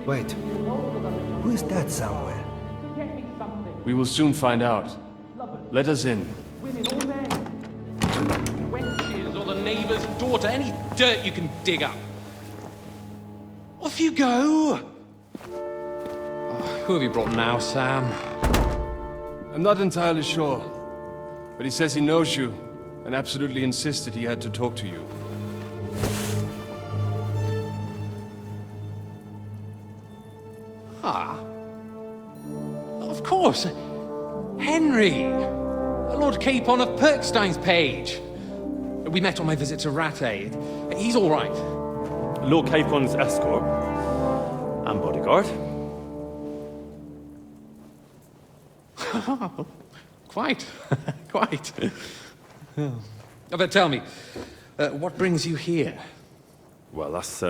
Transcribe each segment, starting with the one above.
Wait, who is that somewhere? We will soon find out. Let us in. Wenches or the neighbour's daughter, any dirt you can dig up. Off you go! Oh, who have you brought now, Sam? I'm not entirely sure, but he says he knows you and absolutely insisted he had to talk to you. Ah. Of course. Henry! Lord Capon of Perkstein's page. We met on my visit to Rattay. He's all right. Lord Capon's escort and bodyguard. Quite. Quite. But tell me, what brings you here? Well, that's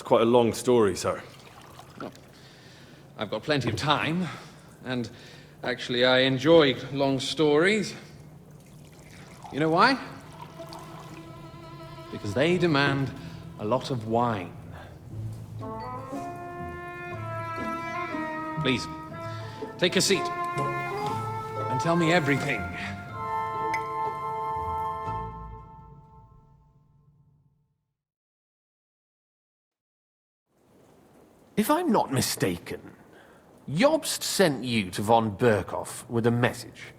quite a long story, sir. Well, I've got plenty of time, and actually I enjoy long stories. You know why? Because they demand a lot of wine. Please, take a seat and tell me everything. If I'm not mistaken, Jobst sent you to von Berkhoff with a message.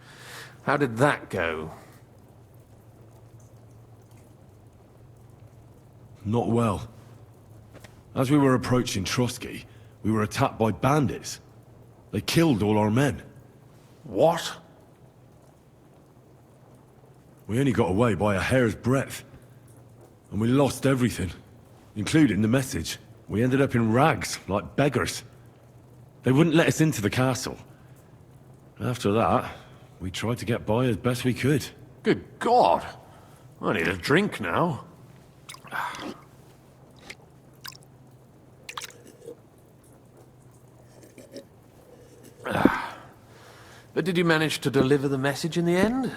How did that go? Not well. As we were approaching Trotsky, we were attacked by bandits. They killed all our men. What? We only got away by a hair's breadth. And we lost everything, including the message. We ended up in rags, like beggars. They wouldn't let us into the castle. After that, we tried to get by as best we could. Good God! I need a drink now. But did you manage to deliver the message in the end?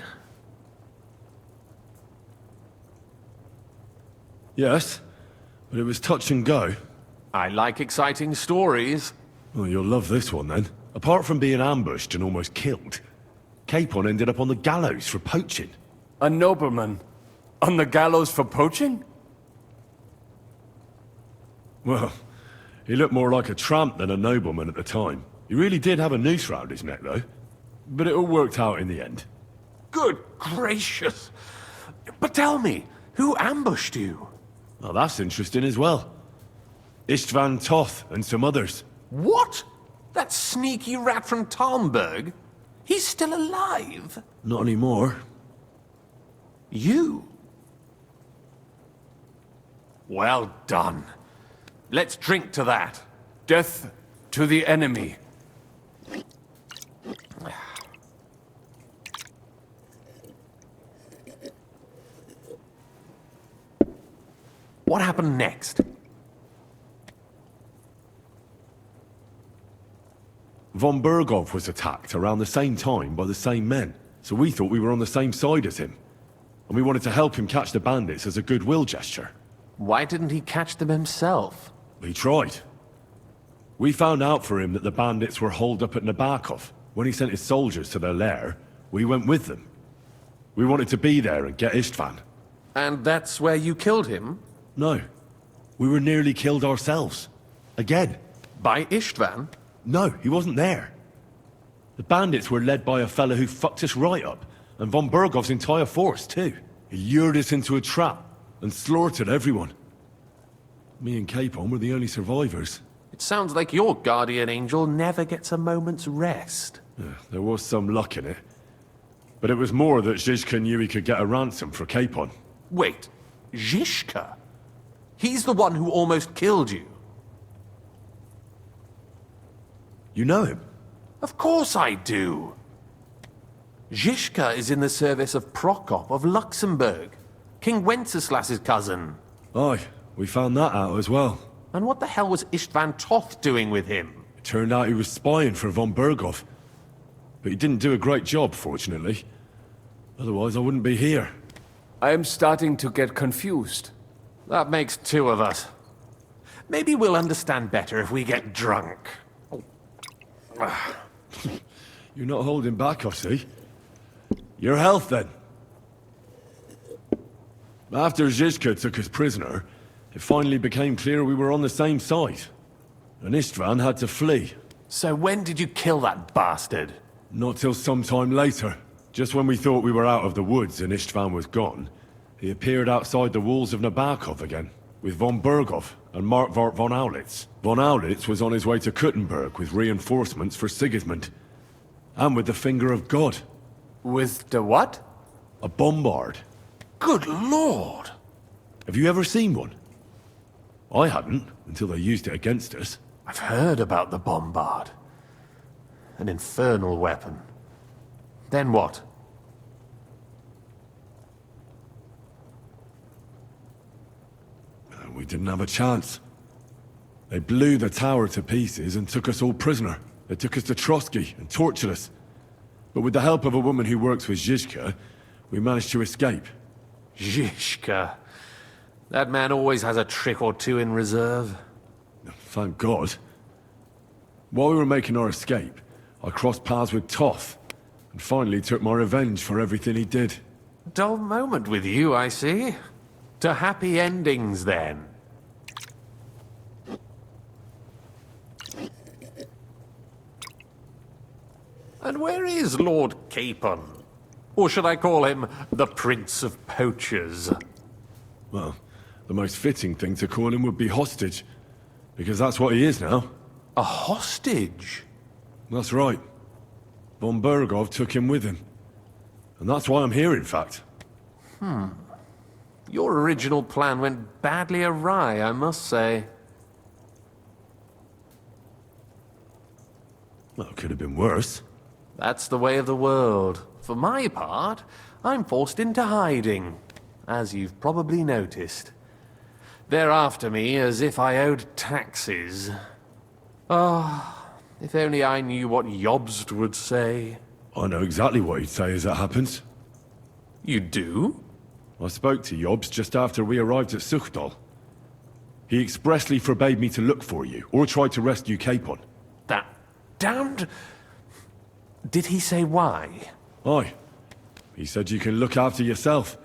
Yes, but it was touch and go. I like exciting stories. Well, you'll love this one then. Apart from being ambushed and almost killed, Capon ended up on the gallows for poaching. A nobleman? On the gallows for poaching? Well, he looked more like a tramp than a nobleman at the time. He really did have a noose round his neck, though. But it all worked out in the end. Good gracious! But tell me, who ambushed you? Well, that's interesting as well. Istvan Toth and some others. What? That sneaky rat from Talmberg? He's still alive? Not anymore. You? Well done. Let's drink to that. Death to the enemy. What happened next? Von Berghoff was attacked around the same time by the same men, so we thought we were on the same side as him. And we wanted to help him catch the bandits as a goodwill gesture. Why didn't he catch them himself? He tried. We found out for him that the bandits were holed up at Nabokov. When he sent his soldiers to their lair, we went with them. We wanted to be there and get Istvan. And that's where you killed him? No. We were nearly killed ourselves. Again. By Istvan? No, he wasn't there. The bandits were led by a fella who fucked us right up, and von Bergov's entire force, too. He lured us into a trap and slaughtered everyone. Me and Capon were the only survivors. It sounds like your guardian angel never gets a moment's rest. Yeah, there was some luck in it. But it was more that Zizka knew he could get a ransom for Capon. Wait, Zizka? He's the one who almost killed you. You know him? Of course I do. Zizka is in the service of Prokop of Luxembourg, King Wenceslas's cousin. Aye, we found that out as well. And what the hell was Istvan Toth doing with him? It turned out he was spying for von Berghoff. But he didn't do a great job, fortunately. Otherwise, I wouldn't be here. I am starting to get confused. That makes two of us. Maybe we'll understand better if we get drunk. You're not holding back, I see. Your health, then. After Zizka took us prisoner, it finally became clear we were on the same side. And Istvan had to flee. So when did you kill that bastard? Not till some time later. Just when we thought we were out of the woods and Istvan was gone, he appeared outside the walls of Nabokov again, with von Berghoff and Markvart von Aulitz. Von Aulitz was on his way to Kuttenberg with reinforcements for Sigismund. And with the finger of God. With the what? A bombard. Good lord! Have you ever seen one? I hadn't, until they used it against us. I've heard about the bombard. An infernal weapon. Then what? We didn't have a chance. They blew the tower to pieces and took us all prisoner. They took us to Trotsky and tortured us. But with the help of a woman who works with Zizka, we managed to escape. Zizka. That man always has a trick or two in reserve. Thank God. While we were making our escape, I crossed paths with Toth, and finally took my revenge for everything he did. Dull moment with you, I see. To happy endings, then. And where is Lord Capon? Or should I call him the Prince of Poachers? Well, the most fitting thing to call him would be hostage, because that's what he is now. A hostage? That's right. Von Berghoff took him with him. And that's why I'm here, in fact. Your original plan went badly awry, I must say. Well, it could have been worse. That's the way of the world. For my part, I'm forced into hiding, as you've probably noticed. They're after me as if I owed taxes. Ah, if only I knew what Jobst would say. I know exactly what he'd say as that happens. You do? I spoke to Jobs just after we arrived at Suchdal. He expressly forbade me to look for you, or try to rescue Capon. That damned... Did he say why? Aye. He said you can look after yourself.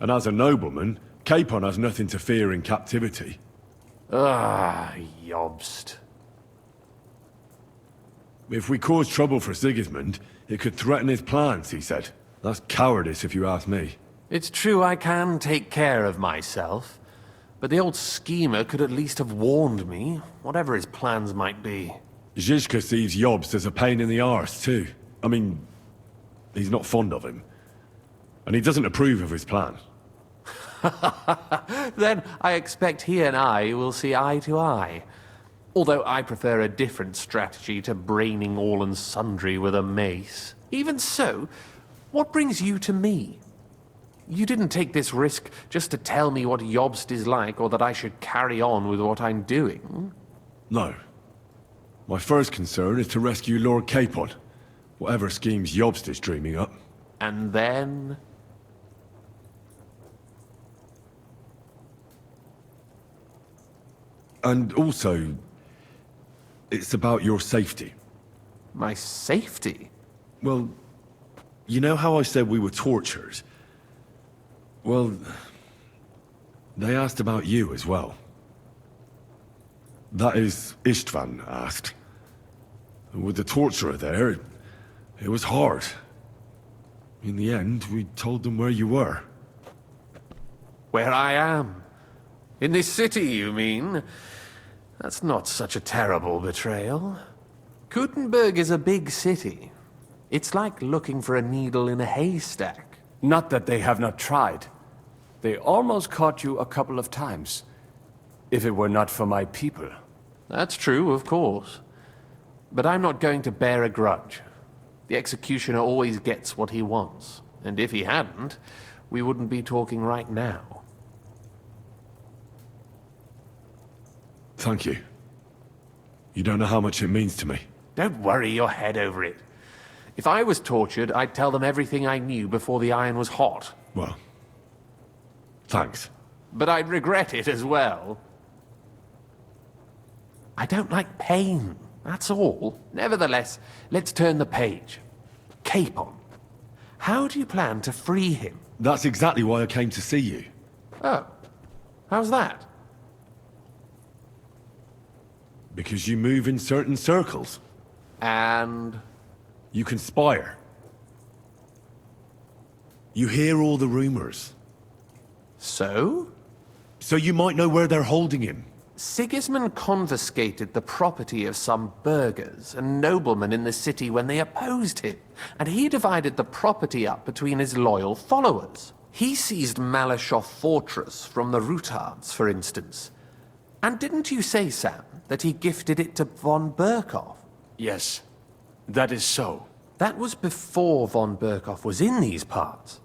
And as a nobleman, Capon has nothing to fear in captivity. Ah, Jobst. If we cause trouble for Sigismund, it could threaten his plans, he said. That's cowardice, if you ask me. It's true I can take care of myself, but the old schemer could at least have warned me, whatever his plans might be. Zizka sees Jobst as a pain in the arse, too. I mean, he's not fond of him. And he doesn't approve of his plan. Then I expect he and I will see eye to eye. Although I prefer a different strategy to braining all and sundry with a mace. Even so, what brings you to me? You didn't take this risk just to tell me what Jobst is like, or that I should carry on with what I'm doing. No. My first concern is to rescue Lord Capon. Whatever schemes Jobst is dreaming up. And then... And also, it's about your safety. my safety? Well, you know how I said we were tortured? Well, they asked about you as well. That is, Istvan asked. And with the torturer there, it was hard. In the end, we told them where you were. Where I am? In this city, you mean? That's not such a terrible betrayal. Kuttenberg is a big city. It's like looking for a needle in a haystack. Not that they have not tried. They almost caught you a couple of times. If it were not for my people. That's true, of course. But I'm not going to bear a grudge. The executioner always gets what he wants. And if he hadn't, we wouldn't be talking right now. Thank you. You don't know how much it means to me. Don't worry your head over it. If I was tortured, I'd tell them everything I knew before the iron was hot. Well, thanks. but I'd regret it as well. I don't like pain, that's all. Nevertheless, let's turn the page. Capon. How do you plan to free him? That's exactly why I came to see you. Oh, how's that? Because you move in certain circles. And... You conspire. You hear all the rumors. so? So you might know where they're holding him. Sigismund confiscated the property of some burghers and noblemen in the city when they opposed him, and he divided the property up between his loyal followers. He seized Malashov Fortress from the Rutards, for instance. And didn't you say, Sam, that he gifted it to von Berkhoff? Yes, that is so. That was before von Berkhoff was in these parts.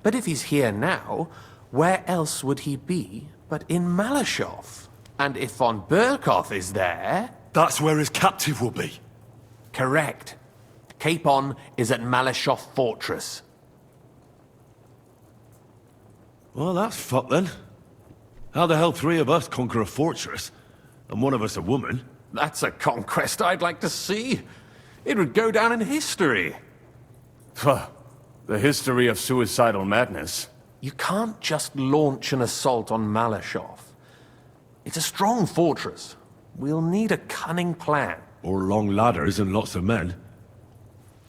But if he's here now, where else would he be but in Malashov? And if von Berkhoff is there... That's where his captive will be. Correct. Capon is at Malashov Fortress. Well, that's fucked then. How the hell three of us conquer a fortress, and one of us a woman? That's a conquest I'd like to see. It would go down in history. Pho, the history of suicidal madness. You can't just launch an assault on Malashov. It's a strong fortress. We'll need a cunning plan. Or long ladders and lots of men.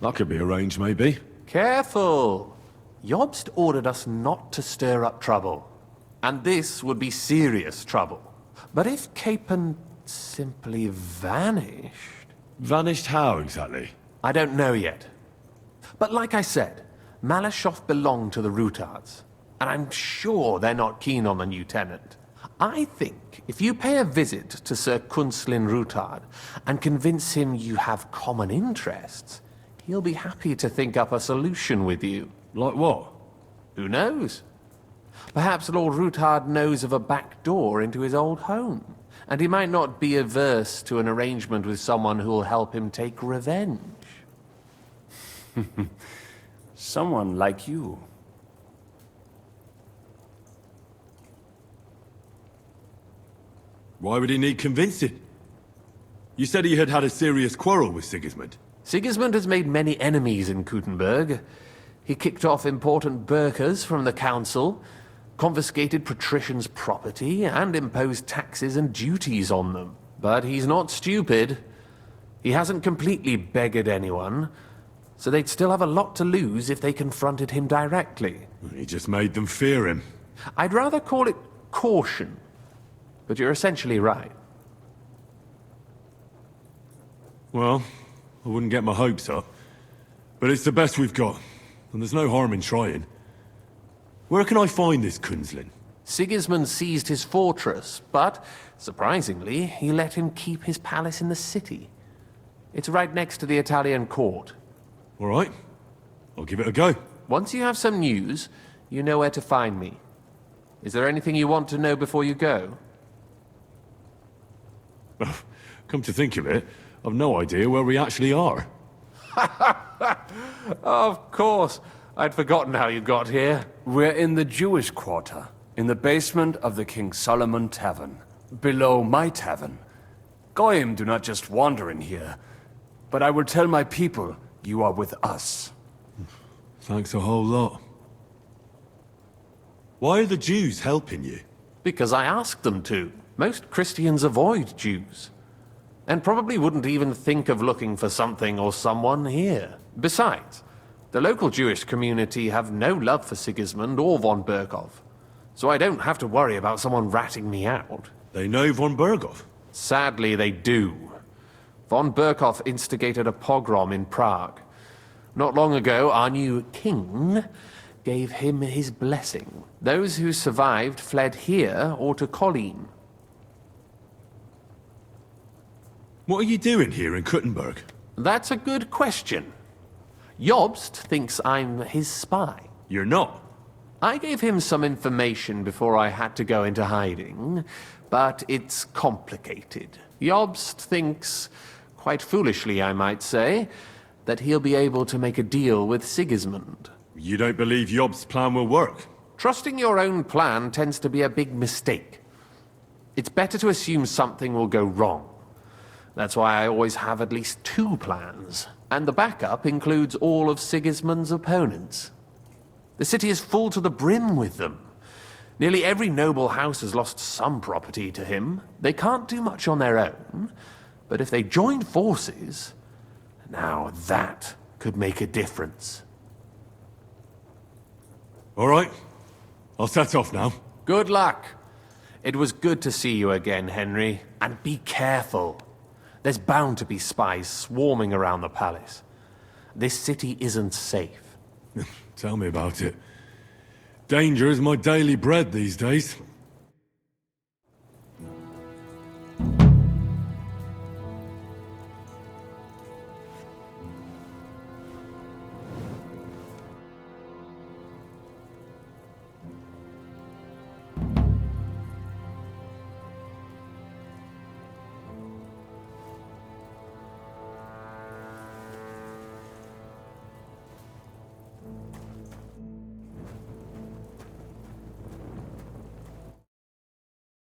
That could be arranged, maybe. Careful! Jobst ordered us not to stir up trouble. And this would be serious trouble. But if Capon simply vanished... Vanished how, exactly? I don't know yet. But like I said, Malashov belonged to the Rutards. And I'm sure they're not keen on the new tenant. I think if you pay a visit to Sir Kunslin Rutard and convince him you have common interests, he'll be happy to think up a solution with you. Like what? Who knows? Perhaps Lord Rutard knows of a back door into his old home, and he might not be averse to an arrangement with someone who'll help him take revenge. Someone like you. Why would he need convincing? You said he had had a serious quarrel with Sigismund. Sigismund has made many enemies in Kuttenberg. He kicked off important burghers from the council, confiscated patricians' property, and imposed taxes and duties on them. But he's not stupid. He hasn't completely beggared anyone, so they'd still have a lot to lose if they confronted him directly. He just made them fear him. I'd rather call it caution, but you're essentially right. Well, I wouldn't get my hopes up. But it's the best we've got, and there's no harm in trying. Where can I find this Kunslin? Sigismund seized his fortress, but, surprisingly, he let him keep his palace in the city. It's right next to the Italian court. All right, I'll give it a go. Once you have some news, you know where to find me. Is there anything you want to know before you go? Come to think of it, I've no idea where we actually are. Of course. I'd forgotten how you got here. We're in the Jewish quarter, in the basement of the King Solomon Tavern, below my tavern. Goyim do not just wander in here, but I will tell my people you are with us. Thanks a whole lot. Why are the Jews helping you? Because I asked them to. Most Christians avoid Jews. And probably wouldn't even think of looking for something or someone here. Besides, the local Jewish community have no love for Sigismund or von Berkhoff. So I don't have to worry about someone ratting me out. They know von Berkhoff. Sadly, they do. Von Berkhoff instigated a pogrom in Prague. Not long ago, our new king gave him his blessing. Those who survived fled here or to Kolin. What are you doing here in Kuttenberg? That's a good question. Jobst thinks I'm his spy. You're not. I gave him some information before I had to go into hiding, but it's complicated. Jobst thinks, quite foolishly I might say, that he'll be able to make a deal with Sigismund. You don't believe Job's plan will work? Trusting your own plan tends to be a big mistake. It's better to assume something will go wrong. That's why I always have at least 2 plans, and the backup includes all of Sigismund's opponents. The city is full to the brim with them. Nearly every noble house has lost some property to him. They can't do much on their own, but if they join forces, now that could make a difference. All right. I'll set off now. Good luck. It was good to see you again, Henry. And be careful. There's bound to be spies swarming around the palace. This city isn't safe. Tell me about it. Danger is my daily bread these days.